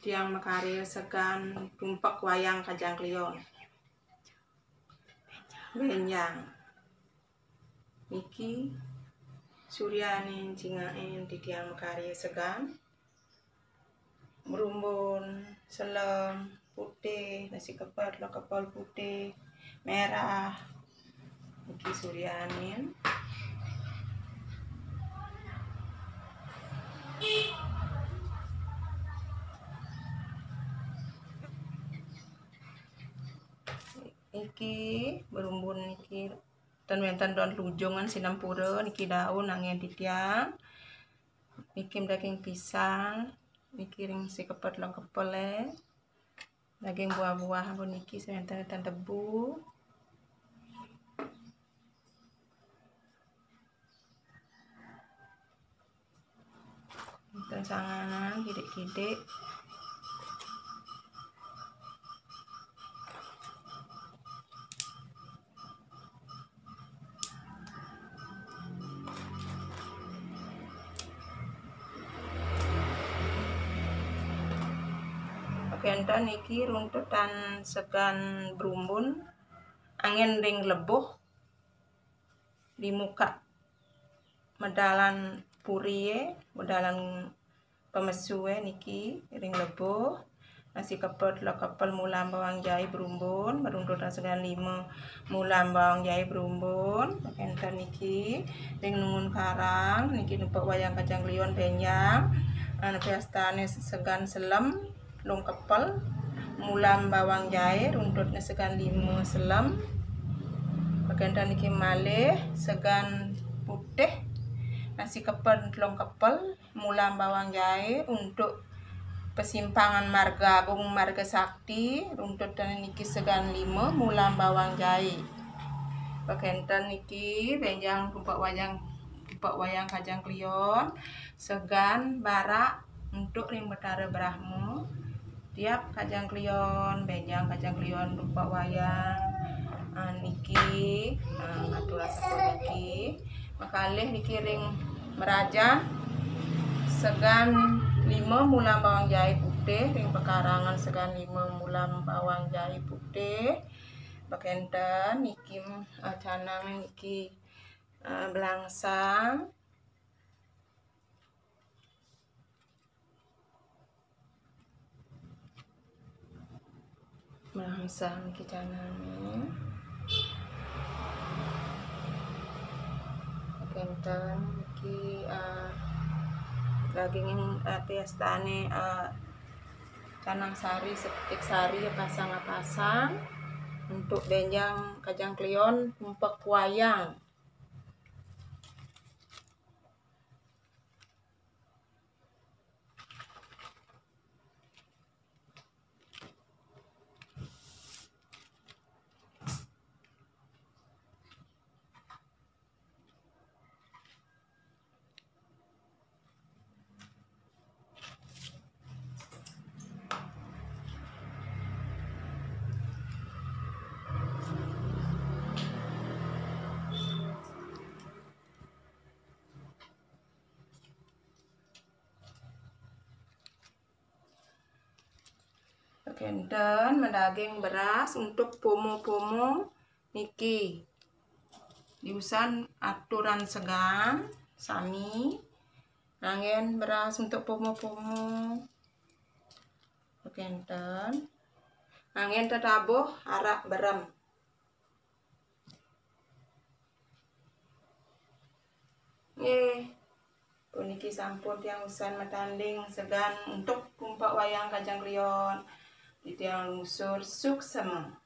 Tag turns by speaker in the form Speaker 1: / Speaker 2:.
Speaker 1: tiang makarya segan tumpak wayang Kajang Klion benjang niki Suryani cingain di tiang makarya segan merumbun selem putih nasi kepal lo kepal putih merah niki Suryanin iki berumbun niki ten wenten don lujongan sinampura niki daun angin di tiang niki daging pisang niki ring si kepet long kepele daging buah-buah pun niki wenten tebu wenten sanganan kidik-kidik Kenten niki runtutan segan berumbun angin ring lebuh di muka medalan purie medalan pemesue niki ring lebuh nasi kepet lo kepel mulam bawang jahe berumbun meruntutan segan 5 mulam bawang jahe berumbun kenten niki ring nungun karang niki numpak wayang Kajang Klion benjang pestane segan selem long kepel mulam bawang jahe runtutnya segan 5 selem bagian niki malih segan putih nasi kepel long kepel mulam bawang jahe untuk persimpangan Marga Agung Marga Sakti runtutnya niki segan 5 mulam bawang jahe bagian niki benjang tumpak wayang Kajang Klion segan barak untuk ring Betara Brahmo tiap Kajang Klion benjang Kajang Klion tumpak wayang niki aturan niki makalih niki ring Meraja segan 5 mulam bawang jahe putih ring pekarangan segan 5 mulam bawang jahe putih bakenten niki canang niki belangsang niki canang bakenten niki daging pestane canang sari setik sari pasang untuk benjang Kajang Klion tumpak wayang kenten mendaging beras untuk pomo-pomo niki diusan aturan segan sami angin beras untuk pomo-pomo kenten angin tetabuh arak berem puniki sampun tiang usan matanding segan untuk tumpak wayang Kajang Klion di tiang lungsur Suksema.